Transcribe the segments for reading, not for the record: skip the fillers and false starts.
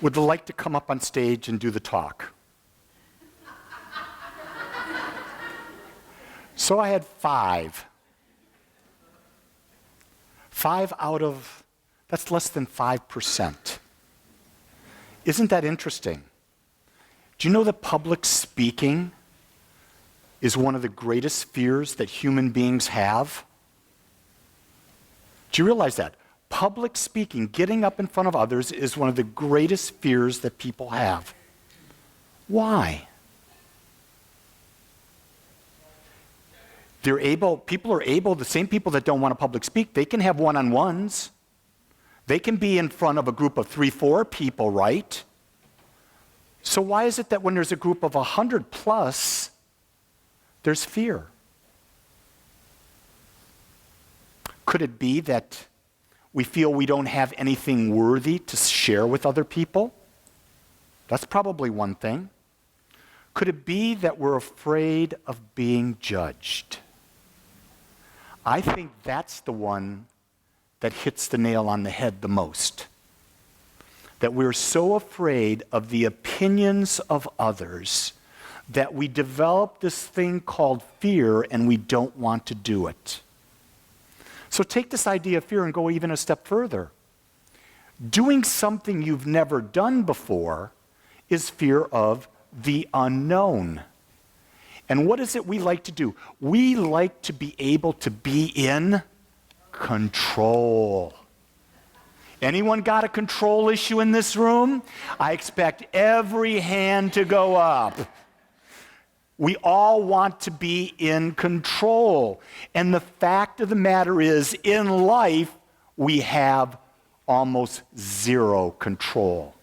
would like to come up on stage and do the talk. So I had 5. 5 out of, that's less than 5%. Isn't that interesting? Do you know that public speaking is one of the greatest fears that human beings have? Do you realize that? Public speaking, getting up in front of others, is one of the greatest fears that people have. Why? People are able, the same people that don't want to public speak, they can have one-on-ones. They can be in front of a group of 3, 4 people, right? So why is it that when there's a group of 100 plus, there's fear? Could it be that we feel we don't have anything worthy to share with other people? That's probably one thing. Could it be that we're afraid of being judged? I think that's the one that hits the nail on the head the most. That we're so afraid of the opinions of others that we develop this thing called fear and we don't want to do it. So take this idea of fear and go even a step further. Doing something you've never done before is fear of the unknown. And what is it we like to do? We like to be able to be in control. Anyone got a control issue in this room? I expect every hand to go up. We all want to be in control. And the fact of the matter is, in life, we have almost zero control.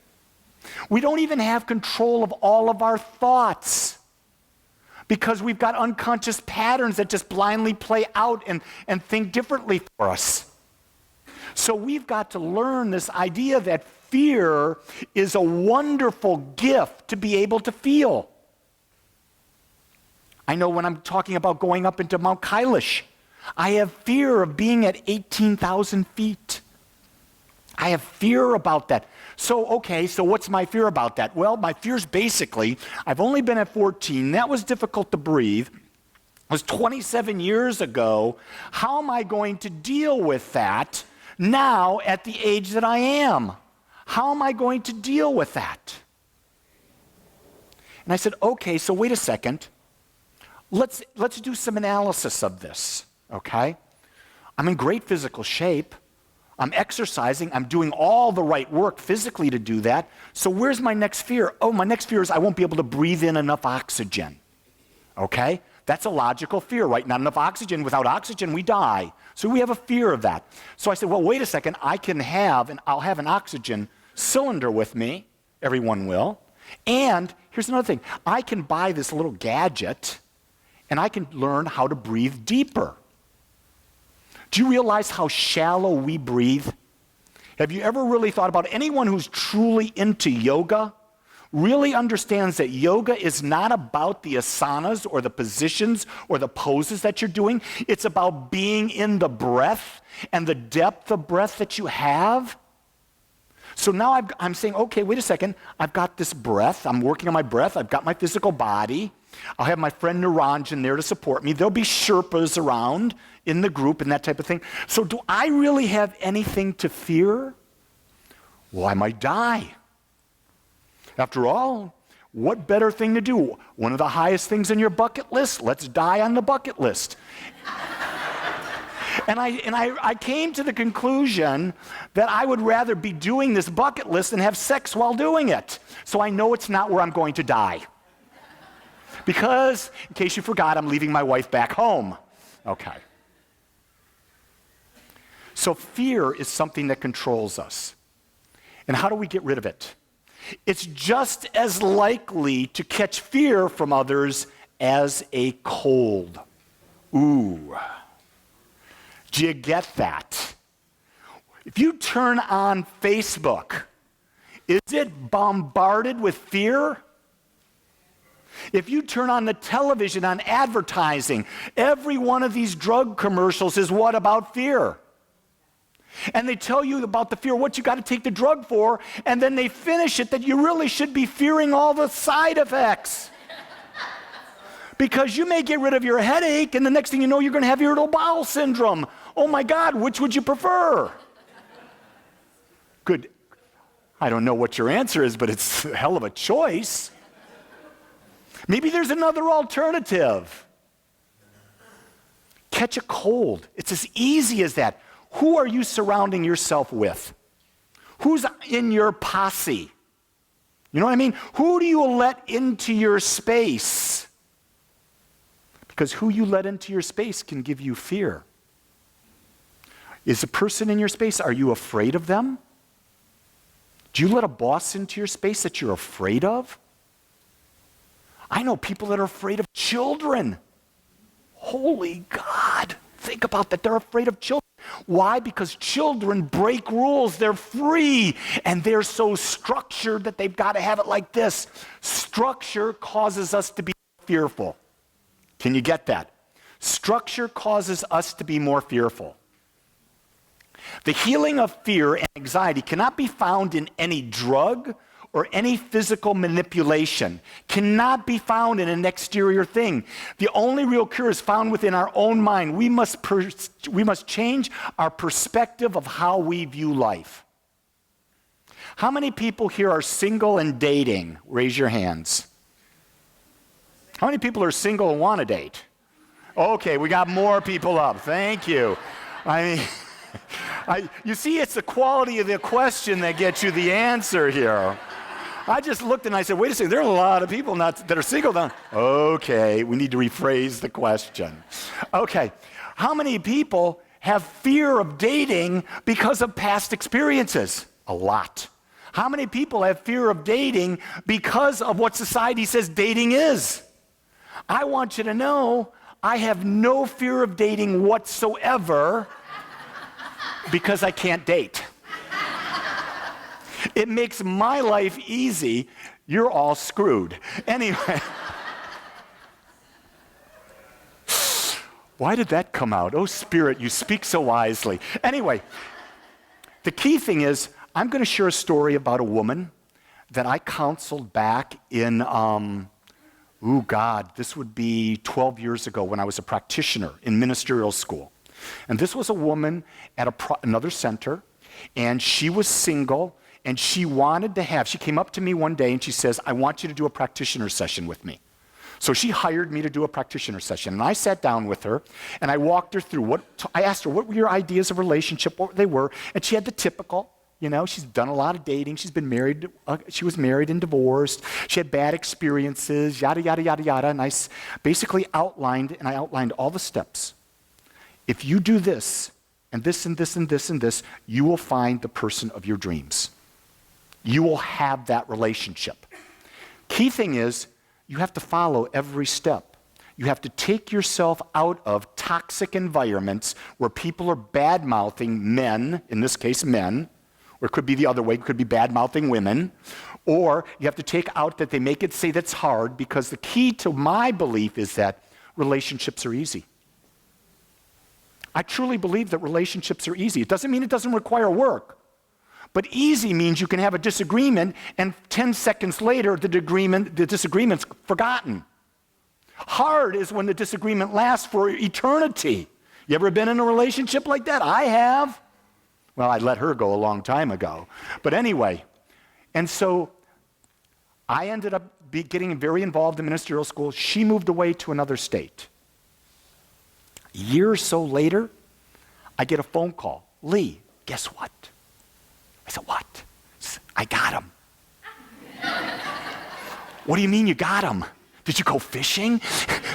We don't even have control of all of our thoughts because we've got unconscious patterns that just blindly play out and think differently for us. So we've got to learn this idea that fear is a wonderful gift to be able to feel. I know when I'm talking about going up into Mount Kailash, I have fear of being at 18,000 feet. I have fear about that. So what's my fear about that? Well, my fear's basically, I've only been at 14. That was difficult to breathe. It was 27 years ago. How am I going to deal with that now at the age that I am? How am I going to deal with that? And I said, okay, so wait a second. Let's do some analysis of this, okay? I'm in great physical shape. I'm exercising. I'm doing all the right work physically to do that. So where's my next fear? Oh, my next fear is I won't be able to breathe in enough oxygen, okay? That's a logical fear, right? Not enough oxygen. Without oxygen, we die. So we have a fear of that. So I said, well, wait a second. I'll have an oxygen cylinder with me. Everyone will. And here's another thing. I can buy this little gadget, and I can learn how to breathe deeper. Do you realize how shallow we breathe? Have you ever really thought about it? Anyone who's truly into yoga really understands that yoga is not about the asanas or the positions or the poses that you're doing. It's about being in the breath and the depth of breath that you have. So now I'm saying, okay, wait a second. I've got this breath. I'm working on my breath. I've got my physical body. I'll have my friend Niranjan there to support me. There'll be Sherpas around in the group and that type of thing. So do I really have anything to fear? Well, I might die. After all, what better thing to do? One of the highest things on your bucket list? Let's die on the bucket list. And I came to the conclusion that I would rather be doing this bucket list than have sex while doing it. So I know it's not where I'm going to die. Because, in case you forgot, I'm leaving my wife back home. Okay. So fear is something that controls us. And how do we get rid of it? It's just as likely to catch fear from others as a cold. Ooh. Do you get that? If you turn on Facebook, is it bombarded with fear? If you turn on the television on advertising, every one of these drug commercials is what about fear? And they tell you about the fear, what you got to take the drug for, and then they finish it that you really should be fearing all the side effects. Because you may get rid of your headache, and the next thing you know, you're going to have irritable bowel syndrome. Oh my God, which would you prefer? Good. I don't know what your answer is, but it's a hell of a choice. Maybe there's another alternative. Catch a cold. It's as easy as that. Who are you surrounding yourself with? Who's in your posse? You know what I mean? Who do you let into your space? Because who you let into your space can give you fear. Is a person in your space, are you afraid of them? Do you let a boss into your space that you're afraid of? I know people that are afraid of children. Holy God, think about that. They're afraid of children. Why? Because children break rules. They're free, and they're so structured that they've got to have it like this. Structure causes us to be fearful. Can you get that? Structure causes us to be more fearful. The healing of fear and anxiety cannot be found in any drug or any physical manipulation, cannot be found in an exterior thing. The only real cure is found within our own mind. We must change our perspective of how we view life. How many people here are single and dating? Raise your hands. How many people are single and want to date? Okay, we got more people up. Thank you. I mean, you see, it's the quality of the question that gets you the answer here. I just looked and I said, wait a second, there are a lot of people that are single now. Okay, we need to rephrase the question. Okay, how many people have fear of dating because of past experiences? A lot. How many people have fear of dating because of what society says dating is? I want you to know I have no fear of dating whatsoever because I can't date. It makes my life easy. You're all screwed. Anyway. Why did that come out? Oh, Spirit, you speak so wisely. Anyway, the key thing is, I'm going to share a story about a woman that I counseled back in, this would be 12 years ago when I was a practitioner in ministerial school. And this was a woman at another center, and she was single. And she came up to me one day and she says, I want you to do a practitioner session with me. So she hired me to do a practitioner session. And I sat down with her and I walked her through I asked her, what were your ideas of relationship, what they were. And she had the typical, she's done a lot of dating. She's been married. She was married and divorced. She had bad experiences, yada, yada, yada, yada. And I basically outlined all the steps. If you do this and this and this and this and this, you will find the person of your dreams. You will have that relationship. Key thing is, you have to follow every step. You have to take yourself out of toxic environments where people are bad-mouthing men, in this case men, or it could be the other way, it could be bad-mouthing women, or you have to take out that they make it say that's hard, because the key to my belief is that relationships are easy. I truly believe that relationships are easy. It doesn't mean it doesn't require work. But easy means you can have a disagreement, and 10 seconds later, the disagreement's forgotten. Hard is when the disagreement lasts for eternity. You ever been in a relationship like that? I have. Well, I let her go a long time ago. But anyway, and so I ended up getting very involved in ministerial school. She moved away to another state. A year or so later, I get a phone call. Lee, guess what? I said, what? I got him. What do you mean you got him? Did you go fishing?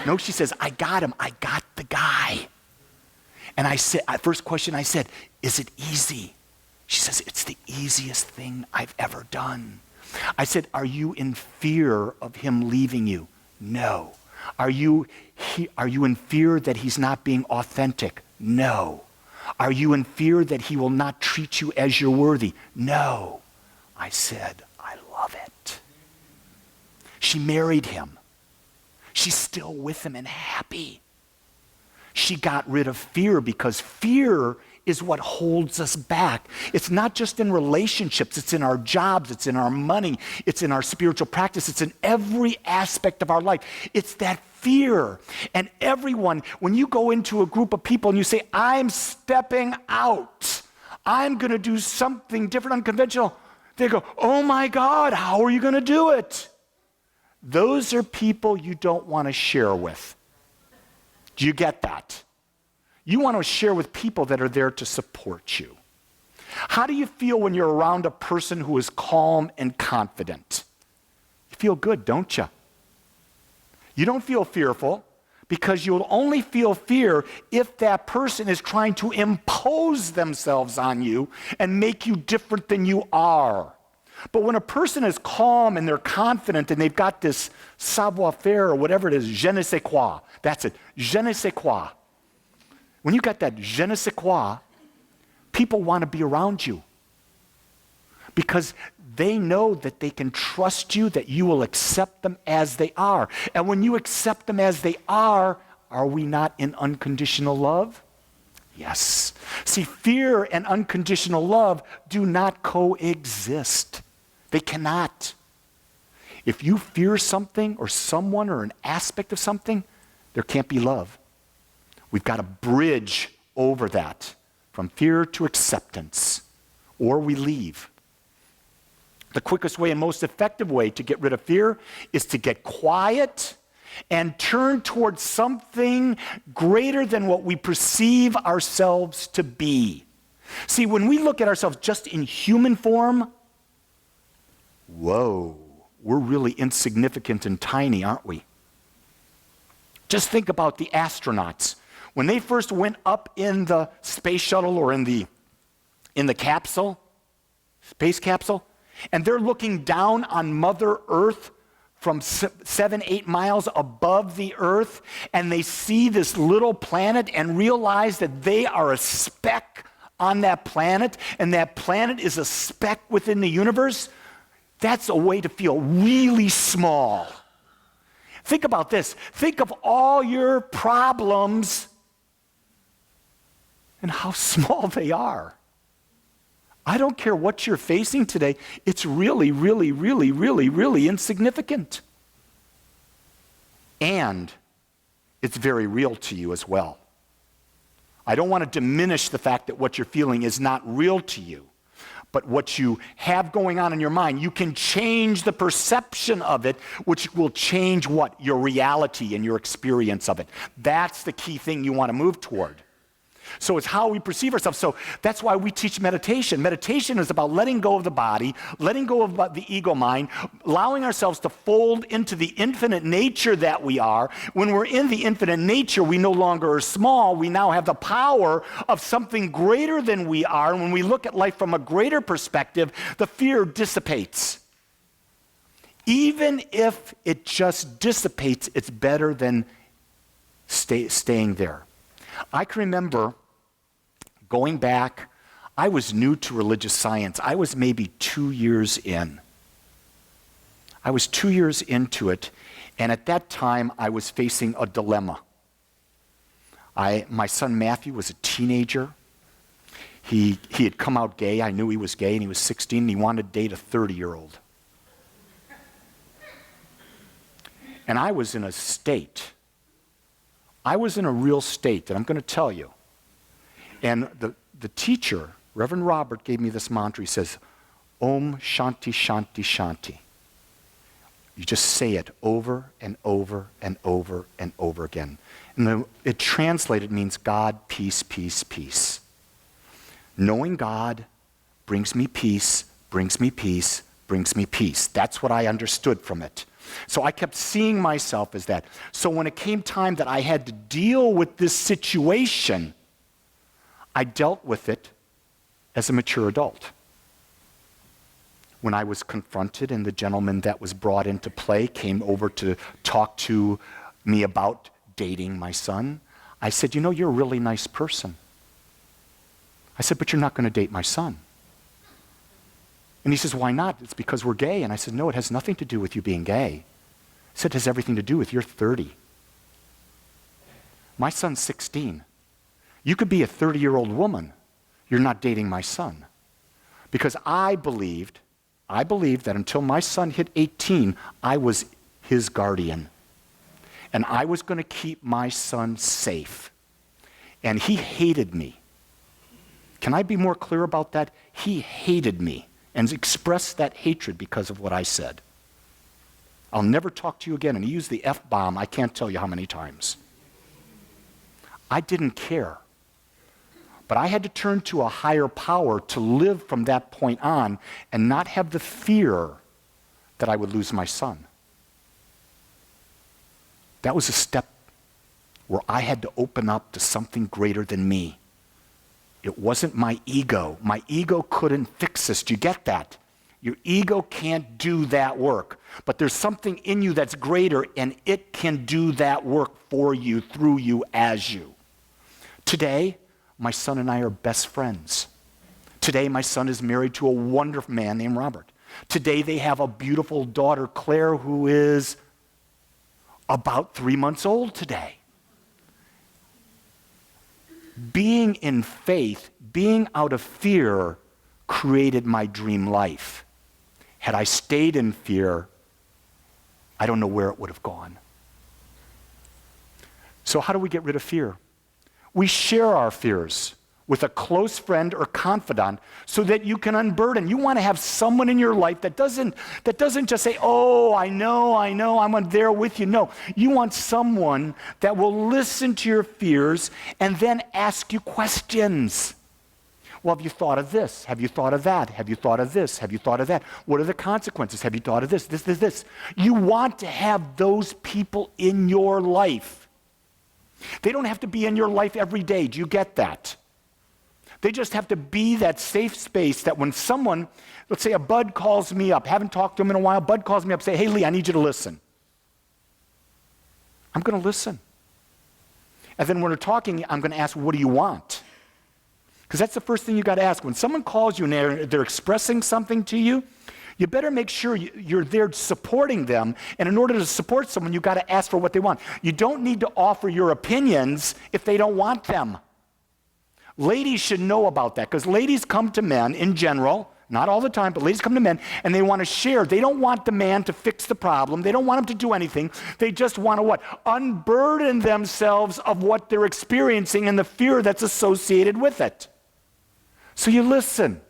No, she says, I got him. I got the guy. And I said, first question I said, is it easy? She says, it's the easiest thing I've ever done. I said, are you in fear of him leaving you? No. Are you in fear that he's not being authentic? No. Are you in fear that he will not treat you as you're worthy? No. I said, I love it. She married him. She's still with him and happy. she got rid of fear, because fear is what holds us back. It's not just in relationships, it's in our jobs, it's in our money, it's in our spiritual practice, it's in every aspect of our life. It's that fear. And everyone, when you go into a group of people and you say, I'm stepping out, I'm going to do something different, unconventional, they go, oh my God, how are you going to do it? Those are people you don't want to share with. Do you get that? You want to share with people that are there to support you. How do you feel when you're around a person who is calm and confident? You feel good, don't you? You don't feel fearful, because you'll only feel fear if that person is trying to impose themselves on you and make you different than you are. But when a person is calm and they're confident and they've got this savoir-faire or whatever it is, je ne sais quoi, that's it, je ne sais quoi. When you got that je ne sais quoi, people want to be around you because they know that they can trust you, that you will accept them as they are. And when you accept them as they are we not in unconditional love? Yes. See, fear and unconditional love do not coexist. They cannot. If you fear something or someone or an aspect of something, there can't be love. We've got to bridge over that from fear to acceptance, or we leave. The quickest way and most effective way to get rid of fear is to get quiet and turn towards something greater than what we perceive ourselves to be. See, when we look at ourselves just in human form, whoa, we're really insignificant and tiny, aren't we? Just think about the astronauts. When they first went up in the space shuttle or in the capsule, space capsule, and they're looking down on Mother Earth from 7-8 miles above the Earth, and they see this little planet and realize that they are a speck on that planet, and that planet is a speck within the universe. That's a way to feel really small. Think about this. Think of all your problems and how small they are. I don't care what you're facing today, it's really, really, really, really, really insignificant. And it's very real to you as well. I don't want to diminish the fact that what you're feeling is not real to you, but what you have going on in your mind, you can change the perception of it, which will change what? Your reality and your experience of it. That's the key thing you want to move toward. So it's how we perceive ourselves. So that's why we teach meditation. Meditation is about letting go of the body, letting go of the ego mind, allowing ourselves to fold into the infinite nature that we are. When we're in the infinite nature, we no longer are small. We now have the power of something greater than we are. And when we look at life from a greater perspective, the fear dissipates. Even if it just dissipates, it's better than staying there. I can remember going back, I was new to religious science. I was maybe 2 years in. I was 2 years into it, and at that time I was facing a dilemma. My son Matthew was a teenager. He had come out gay. I knew he was gay, and he was 16, and he wanted to date a 30-year-old. And I was in a state. I was in a real state that I'm going to tell you. And the teacher, Reverend Robert, gave me this mantra. He says, Om Shanti Shanti Shanti. You just say it over and over and over and over again. And it translated means God, peace, peace, peace. Knowing God brings me peace, brings me peace, brings me peace. That's what I understood from it. So I kept seeing myself as that. So when it came time that I had to deal with this situation, I dealt with it as a mature adult. When I was confronted and the gentleman that was brought into play came over to talk to me about dating my son, I said, you're a really nice person. I said, but you're not going to date my son. And he says, why not? It's because we're gay. And I said, no, it has nothing to do with you being gay. He said, it has everything to do with you're 30. My son's 16. You could be a 30-year-old woman. You're not dating my son. Because I believed that until my son hit 18, I was his guardian. And I was going to keep my son safe. And he hated me. Can I be more clear about that? He hated me and expressed that hatred because of what I said. I'll never talk to you again. And he used the F-bomb, I can't tell you how many times. I didn't care. But I had to turn to a higher power to live from that point on and not have the fear that I would lose my son. That was a step where I had to open up to something greater than me. It wasn't my ego. My ego couldn't fix this. Do you get that? Your ego can't do that work. But there's something in you that's greater, and it can do that work for you, through you, as you. Today, my son and I are best friends. Today, my son is married to a wonderful man named Robert. Today, they have a beautiful daughter, Claire, who is about 3 months old today. Being in faith, being out of fear, created my dream life. Had I stayed in fear, I don't know where it would have gone. So how do we get rid of fear? We share our fears with a close friend or confidant so that you can unburden. You want to have someone in your life that doesn't just say, oh, I know, I'm there with you. No, you want someone that will listen to your fears and then ask you questions. Well, have you thought of this? Have you thought of that? Have you thought of this? Have you thought of that? What are the consequences? Have you thought of this? This. You want to have those people in your life. They don't have to be in your life every day. Do you get that? They just have to be that safe space that when someone, let's say a Bud calls me up, haven't talked to him in a while, Bud calls me up, say, hey, Lee, I need you to listen. I'm going to listen. And then when we're talking, I'm going to ask, what do you want? Because that's the first thing you got to ask. When someone calls you and they're expressing something to you, you better make sure you're there supporting them. And in order to support someone, you got to ask for what they want. You don't need to offer your opinions if they don't want them. Ladies should know about that, because ladies come to men in general, not all the time, but ladies come to men and they want to share. They don't want the man to fix the problem. They don't want him to do anything. They just want to what? Unburden themselves of what they're experiencing and the fear that's associated with it. So you listen.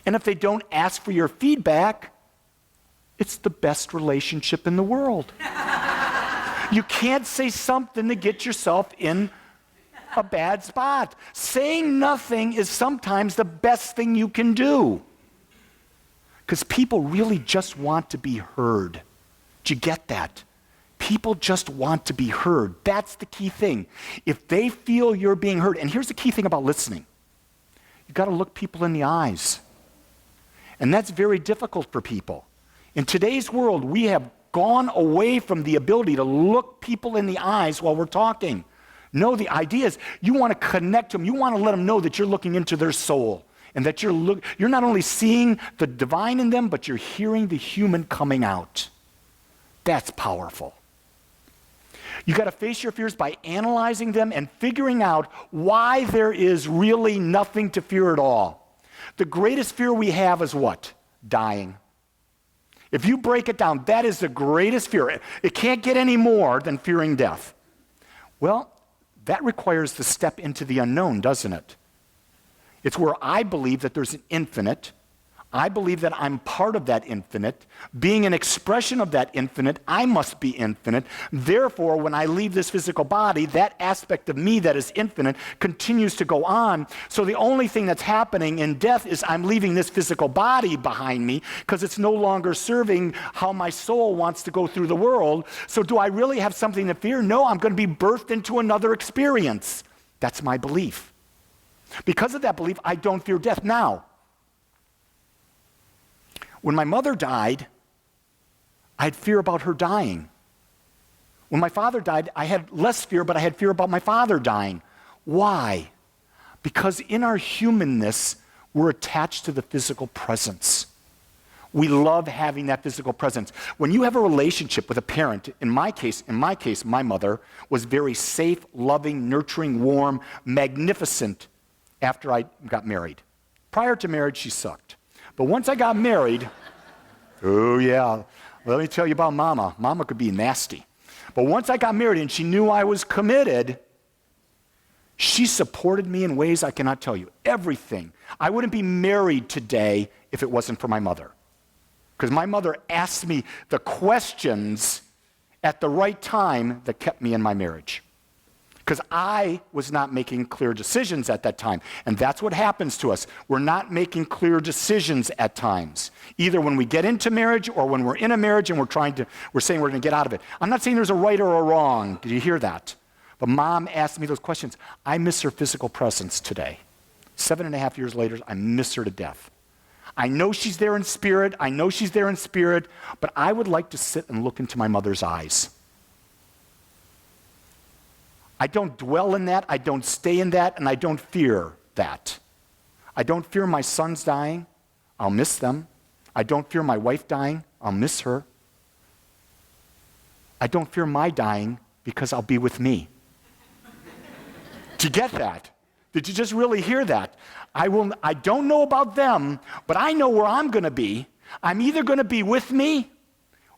And if they don't ask for your feedback, it's the best relationship in the world. You can't say something to get yourself in a bad spot. Saying nothing is sometimes the best thing you can do. Because people really just want to be heard. Do you get that? People just want to be heard. That's the key thing. If they feel you're being heard, and here's the key thing about listening. You've got to look people in the eyes. And that's very difficult for people. In today's world, we have gone away from the ability to look people in the eyes while we're talking. No, the idea is you want to connect to them. You want to let them know that you're looking into their soul and that you're not only seeing the divine in them, but you're hearing the human coming out. That's powerful. You got to face your fears by analyzing them and figuring out why there is really nothing to fear at all. The greatest fear we have is what? Dying. If you break it down, that is the greatest fear. It can't get any more than fearing death. Well, that requires the step into the unknown, doesn't it? It's where I believe that there's an infinite. I believe that I'm part of that infinite. Being an expression of that infinite, I must be infinite. Therefore, when I leave this physical body, that aspect of me that is infinite continues to go on. So the only thing that's happening in death is I'm leaving this physical body behind me because it's no longer serving how my soul wants to go through the world. So do I really have something to fear? No, I'm going to be birthed into another experience. That's my belief. Because of that belief, I don't fear death. Now, when my mother died, I had fear about her dying. When my father died, I had less fear, but I had fear about my father dying. Why? Because in our humanness, we're attached to the physical presence. We love having that physical presence. When you have a relationship with a parent, in my case, my mother was very safe, loving, nurturing, warm, magnificent after I got married. Prior to marriage, she sucked. But once I got married, oh yeah, let me tell you about Mama. Mama could be nasty. But once I got married and she knew I was committed, she supported me in ways I cannot tell you. Everything. I wouldn't be married today if it wasn't for my mother. Because my mother asked me the questions at the right time that kept me in my marriage. Because I was not making clear decisions at that time. And that's what happens to us. We're not making clear decisions at times. Either when we get into marriage or when we're in a marriage and we're saying we're going to get out of it. I'm not saying there's a right or a wrong. Did you hear that? But Mom asked me those questions. I miss her physical presence today. 7.5 years later, I miss her to death. I know she's there in spirit. But I would like to sit and look into my mother's eyes. I don't dwell in that, I don't stay in that, and I don't fear that. I don't fear my sons dying. I'll miss them. I don't fear my wife dying. I'll miss her. I don't fear my dying because I'll be with me. Did you get that? Did you just really hear that? I don't know about them, but I know where I'm going to be. I'm either going to be with me,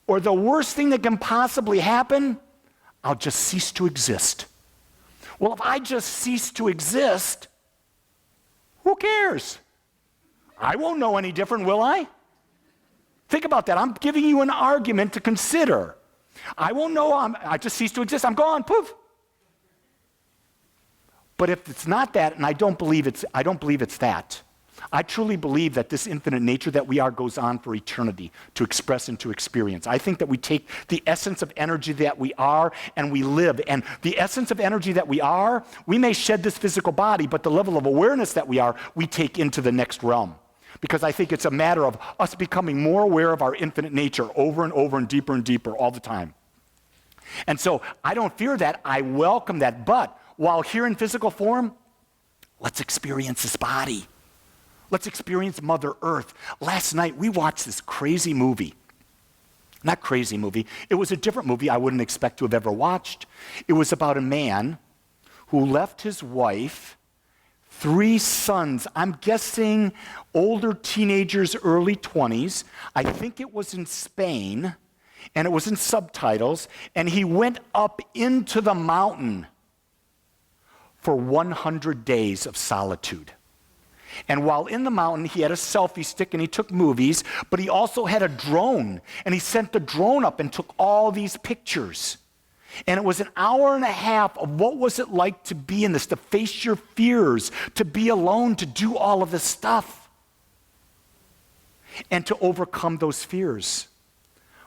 or the worst thing that can possibly happen, I'll just cease to exist. Well, if I just cease to exist, who cares? I won't know any different, will I? Think about that. I'm giving you an argument to consider. I won't know. I just cease to exist. I'm gone. Poof. But if it's not that, and I don't believe it's that. I truly believe that this infinite nature that we are goes on for eternity to express and to experience. I think that we take the essence of energy that we are and we live. And the essence of energy that we are, we may shed this physical body, but the level of awareness that we are, we take into the next realm. Because I think it's a matter of us becoming more aware of our infinite nature over and deeper all the time. And so I don't fear that. I welcome that. But while here in physical form, let's experience this body. Let's experience Mother Earth. Last night, we watched this crazy movie. Not crazy movie. It was a different movie I wouldn't expect to have ever watched. It was about a man who left his wife, 3 sons, I'm guessing older teenagers, early 20s. I think it was in Spain, and it was in subtitles, and he went up into the mountain for 100 days of solitude. And while in the mountain, he had a selfie stick and he took movies, but he also had a drone. And he sent the drone up and took all these pictures. And it was an hour and a half of what was it like to be in this, to face your fears, to be alone, to do all of this stuff, and to overcome those fears.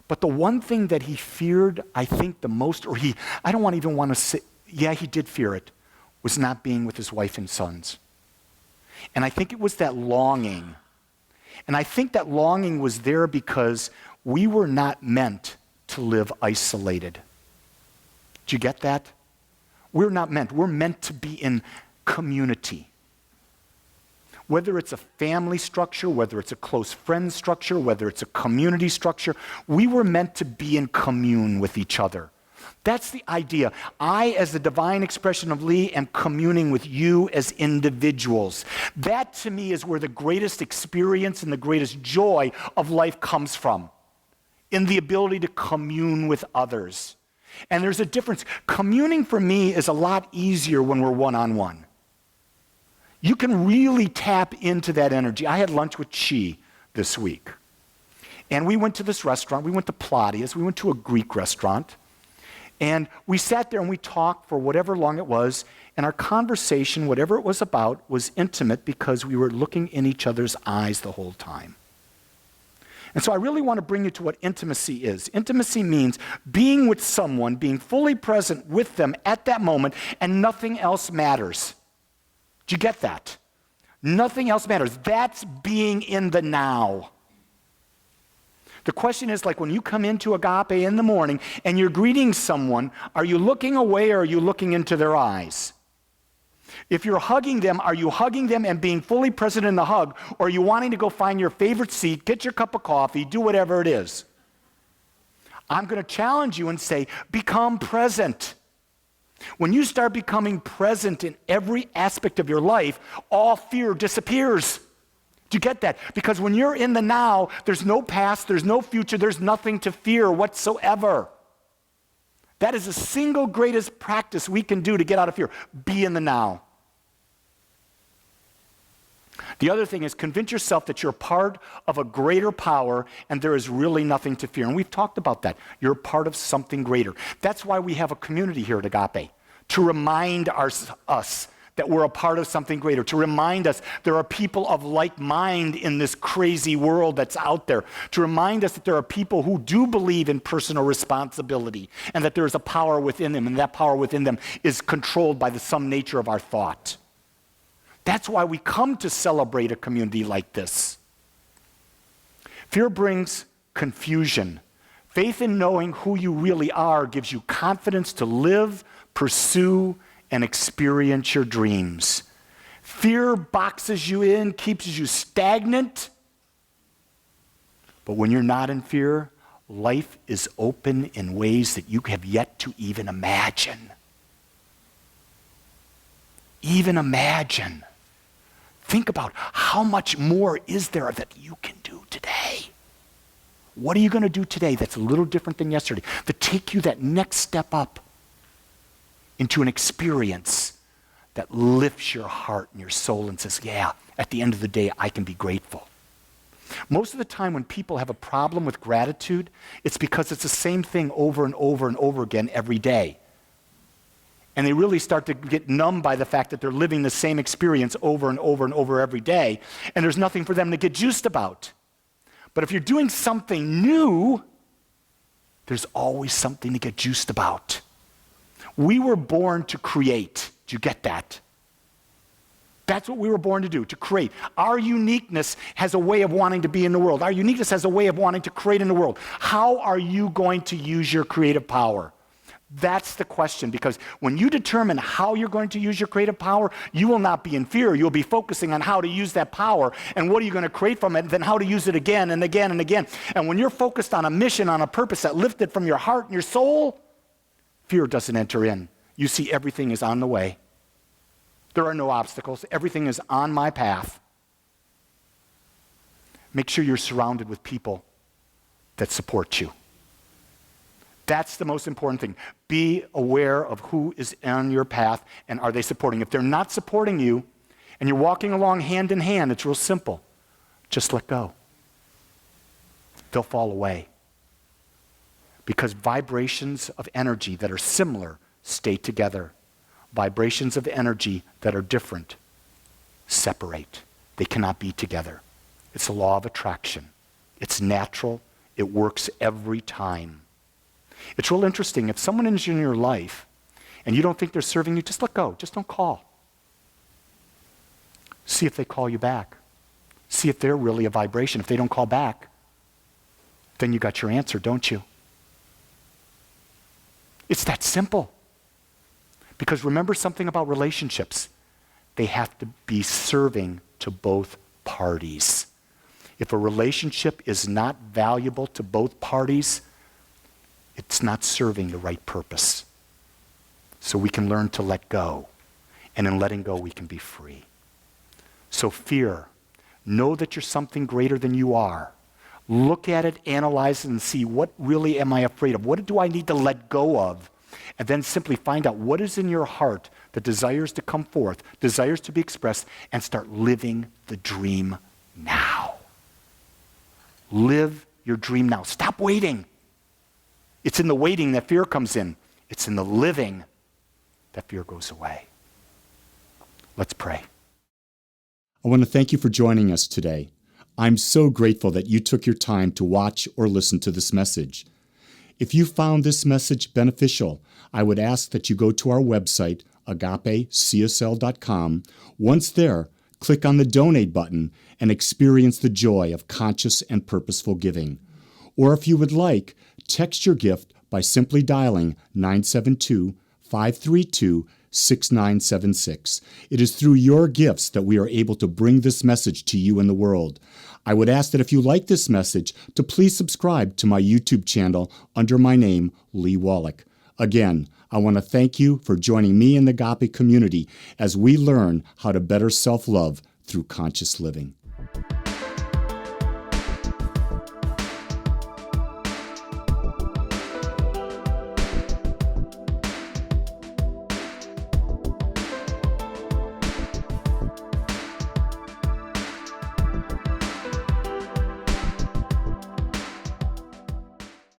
But the one thing that he feared, I think the most, or I don't even want to say, yeah, he did fear it, was not being with his wife and sons. And I think it was that longing. And I think that longing was there because we were not meant to live isolated. Do you get that? We're not meant. We're meant to be in community. Whether it's a family structure, whether it's a close friend structure, whether it's a community structure, we were meant to be in commune with each other. That's the idea. I, as the divine expression of Lee, am communing with you as individuals. That, to me, is where the greatest experience and the greatest joy of life comes from, in the ability to commune with others. And there's a difference. Communing, for me, is a lot easier when we're one-on-one. You can really tap into that energy. I had lunch with Chi this week. And we went to this restaurant. We went to Platia's. We went to a Greek restaurant. And we sat there and we talked for whatever long it was, and our conversation, whatever it was about, was intimate because we were looking in each other's eyes the whole time. And so I really want to bring you to what intimacy is. Intimacy means being with someone, being fully present with them at that moment, and nothing else matters. Do you get that? Nothing else matters. That's being in the now. The question is, like when you come into Agape in the morning and you're greeting someone, are you looking away or are you looking into their eyes? If you're hugging them, are you hugging them and being fully present in the hug, or are you wanting to go find your favorite seat, get your cup of coffee, do whatever it is? I'm going to challenge you and say, become present. When you start becoming present in every aspect of your life, all fear disappears. Do you get that? Because when you're in the now, there's no past, there's no future, there's nothing to fear whatsoever. That is the single greatest practice we can do to get out of fear. Be in the now. The other thing is convince yourself that you're part of a greater power and there is really nothing to fear. And we've talked about that. You're part of something greater. That's why we have a community here at Agape, to remind us that we're a part of something greater, to remind us there are people of like mind in this crazy world that's out there, to remind us that there are people who do believe in personal responsibility and that there is a power within them, and that power within them is controlled by the sum nature of our thought. That's why we come to celebrate a community like this. Fear brings confusion. Faith in knowing who you really are gives you confidence to live, pursue, and experience your dreams. Fear boxes you in, keeps you stagnant. But when you're not in fear, life is open in ways that you have yet to even imagine. Even imagine. Think about how much more is there that you can do today. What are you going to do today that's a little different than yesterday, to take you that next step up into an experience that lifts your heart and your soul and says, yeah, at the end of the day, I can be grateful. Most of the time when people have a problem with gratitude, it's because it's the same thing over and over and over again every day. And they really start to get numb by the fact that they're living the same experience over and over and over every day, and there's nothing for them to get juiced about. But if you're doing something new, there's always something to get juiced about. We were born to create. Do you get that? That's what we were born to do, to create. Our uniqueness has a way of wanting to be in the world. Our uniqueness has a way of wanting to create in the world. How are you going to use your creative power? That's the question, because when you determine how you're going to use your creative power, you will not be in fear. You'll be focusing on how to use that power and what are you going to create from it, and then how to use it again and again and again. And when you're focused on a mission, on a purpose that lifted from your heart and your soul, fear doesn't enter in. You see everything is on the way. There are no obstacles. Everything is on my path. Make sure you're surrounded with people that support you. That's the most important thing. Be aware of who is on your path and are they supporting. If they're not supporting you and you're walking along hand in hand, it's real simple. Just let go. They'll fall away. Because vibrations of energy that are similar stay together. Vibrations of energy that are different separate. They cannot be together. It's a law of attraction. It's natural. It works every time. It's real interesting. If someone is in your life and you don't think they're serving you, just let go. Just don't call. See if they call you back. See if they're really a vibration. If they don't call back, then you got your answer, don't you? It's that simple. Because remember something about relationships. They have to be serving to both parties. If a relationship is not valuable to both parties, it's not serving the right purpose. So we can learn to let go. And in letting go, we can be free. So fear, know that you're something greater than you are. Look at it, analyze it, and see what really am I afraid of? What do I need to let go of? And then simply find out what is in your heart that desires to come forth, desires to be expressed, and start living the dream now. Live your dream now. Stop waiting. It's in the waiting that fear comes in. It's in the living that fear goes away. Let's pray. I want to thank you for joining us today. I'm so grateful that you took your time to watch or listen to this message. If you found this message beneficial, I would ask that you go to our website, agapecsl.com. Once there, click on the donate button and experience the joy of conscious and purposeful giving. Or if you would like, text your gift by simply dialing 972-532-6700. 6976. It is through your gifts that we are able to bring this message to you in the world. I would ask that if you like this message, to please subscribe to my YouTube channel under my name, Lee Wolak. Again, I want to thank you for joining me in the Agape community as we learn how to better self-love through conscious living.